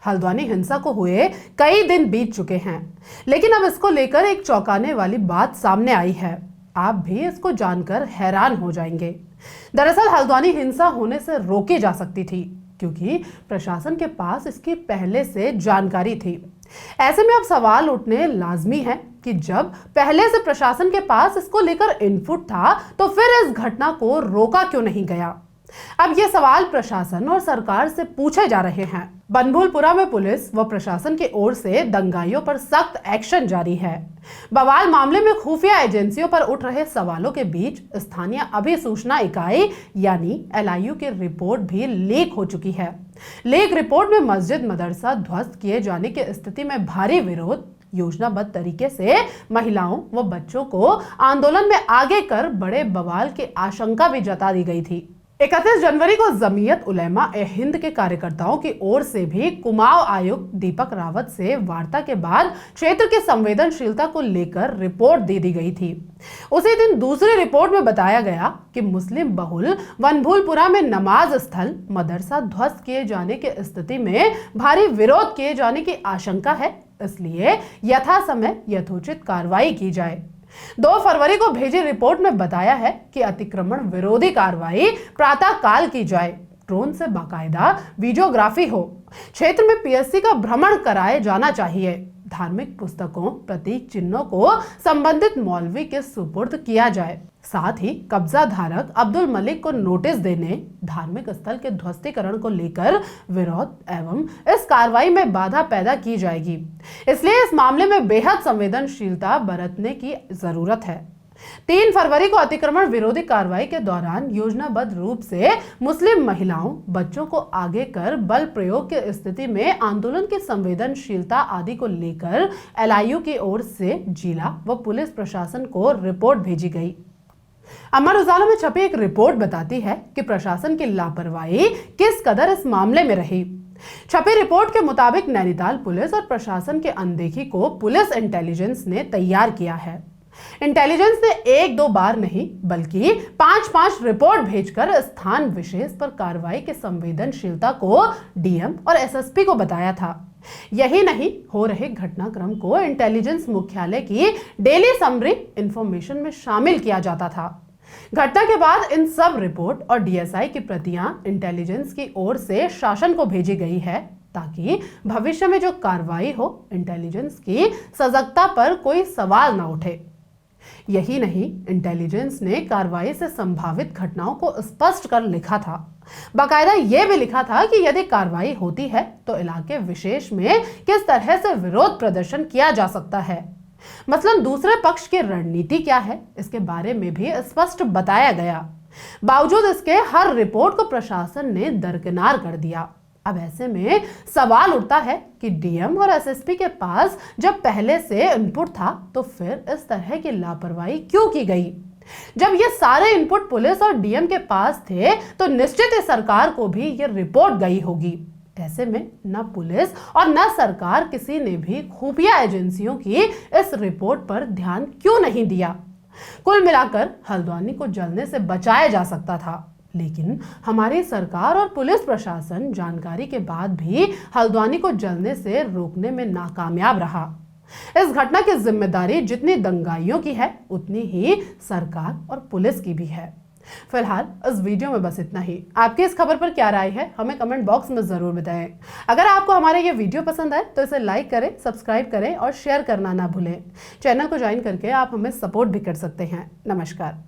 हल्द्वानी हिंसा को हुए कई दिन बीत चुके हैं, लेकिन अब इसको लेकर एक चौंकाने वाली बात सामने आई है। आप भी इसको जानकर हैरान हो जाएंगे। दरअसल हल्द्वानी हिंसा होने से रोकी जा सकती थी, क्योंकि प्रशासन के पास इसकी पहले से जानकारी थी। ऐसे में अब सवाल उठने लाजमी है कि जब पहले से प्रशासन के पास इसको लेकर इनपुट था, तो फिर इस घटना को रोका क्यों नहीं गया। अब ये सवाल प्रशासन और सरकार से पूछे जा रहे हैं। बनभूलपुरा में पुलिस व प्रशासन की ओर से दंगाइयों पर सख्त एक्शन जारी है। बवाल मामले में खुफिया एजेंसियों पर उठ रहे सवालों के बीच स्थानीय अभिसूचना इकाई यानी LIU की रिपोर्ट भी लीक हो चुकी है। लीक रिपोर्ट में मस्जिद मदरसा ध्वस्त किए जाने की स्थिति में भारी विरोध, योजनाबद्ध तरीके से महिलाओं व बच्चों को आंदोलन में आगे कर बड़े बवाल की आशंका भी जता दी गई थी। 31 जनवरी को जमीयत उलेमा ए हिंद के कार्यकर्ताओं की ओर से भी कुमाऊं आयुक्त दीपक रावत से वार्ता के बाद क्षेत्र की संवेदनशीलता को लेकर रिपोर्ट दे दी गई थी। उसी दिन दूसरी रिपोर्ट में बताया गया कि मुस्लिम बहुल बनभूलपुरा में नमाज स्थल मदरसा ध्वस्त किए जाने की स्थिति में भारी विरोध किए जाने की आशंका है, इसलिए यथासमय यथोचित कार्रवाई की जाए। 2 फरवरी को भेजी रिपोर्ट में बताया है कि अतिक्रमण विरोधी कार्रवाई प्रातः काल की जाए, ड्रोन से बाकायदा वीडियोग्राफी हो, क्षेत्र में PSC का भ्रमण कराया जाना चाहिए, धार्मिक पुस्तकों प्रतीक चिन्हों को संबंधित मौलवी के सुपुर्द किया जाए, साथ ही कब्जा धारक अब्दुल मलिक को नोटिस देने, धार्मिक स्थल के ध्वस्तीकरण को लेकर विरोध एवं इस कार्रवाई में बाधा पैदा की जाएगी। इसलिए इस मामले में बेहद संवेदनशीलता बरतने की जरूरत है। 3 फरवरी को अतिक्रमण विरोधी कार्रवाई के दौरान योजनाबद्ध रूप से मुस्लिम महिलाओं, बच्चों को आगे कर बल प्रयोग की स्थिति में आंदोलन की संवेदनशीलता आदि को लेकर LIU की ओर से जिला व पुलिस प्रशासन को रिपोर्ट भेजी गई। अमर उजाला में छपी एक रिपोर्ट बताती है कि प्रशासन की लापरवाही किस कदर इस मामले में रही। छपी रिपोर्ट के मुताबिक नैनीताल पुलिस और प्रशासन की अनदेखी को पुलिस इंटेलिजेंस ने तैयार किया है। इंटेलिजेंस ने 1-2 बार नहीं बल्कि 5-5 रिपोर्ट भेजकर स्थान विशेष पर कार्रवाई की संवेदनशीलता को DM और SSP को बताया था। यही नहीं, हो रहे घटनाक्रम को इंटेलिजेंस मुख्यालय की डेली समरी इंफॉर्मेशन में शामिल किया जाता था। घटना के बाद इन सब रिपोर्ट और DSI की प्रतियां इंटेलिजेंस की ओर से शासन को भेजी गई है, ताकि भविष्य में जो कार्रवाई हो, इंटेलिजेंस की सजगता पर कोई सवाल न उठे। यही नहीं, इंटेलिजेंस ने कार्रवाई से संभावित घटनाओं को स्पष्ट कर लिखा था। बाकायदा यह भी लिखा था कि यदि कार्रवाई होती है तो इलाके विशेष में किस तरह से विरोध प्रदर्शन किया जा सकता है, मसलन दूसरे पक्ष की रणनीति क्या है, इसके बारे में भी स्पष्ट बताया गया। बावजूद इसके हर रिपोर्ट को प्रशासन ने दरकिनार कर दिया। अब ऐसे में सवाल उठता है कि DM और SSP के पास जब पहले से इनपुट था, तो फिर इस तरह की लापरवाही क्यों की गई। जब ये सारे इनपुट पुलिस और DM के पास थे, तो निश्चित ही सरकार को भी ये रिपोर्ट गई होगी। ऐसे में न पुलिस और न सरकार किसी ने भी खुफिया एजेंसियों की इस रिपोर्ट पर ध्यान क्यों नहीं दिया। कुल मिलाकर हल्द्वानी को जलने से बचाया जा सकता था, लेकिन हमारी सरकार और पुलिस प्रशासन जानकारी के बाद भी हल्द्वानी को जलने से रोकने में नाकामयाब रहा। इस घटना की जिम्मेदारी जितनी दंगाइयों की है, उतनी ही सरकार और पुलिस की भी है। फिलहाल इस वीडियो में बस इतना ही। आपकी इस खबर पर क्या राय है, हमें कमेंट बॉक्स में जरूर बताएं। अगर आपको हमारा ये वीडियो पसंद आए तो इसे लाइक करें, सब्सक्राइब करें और शेयर करना ना भूलें। चैनल को ज्वाइन करके आप हमें सपोर्ट भी कर सकते हैं। नमस्कार।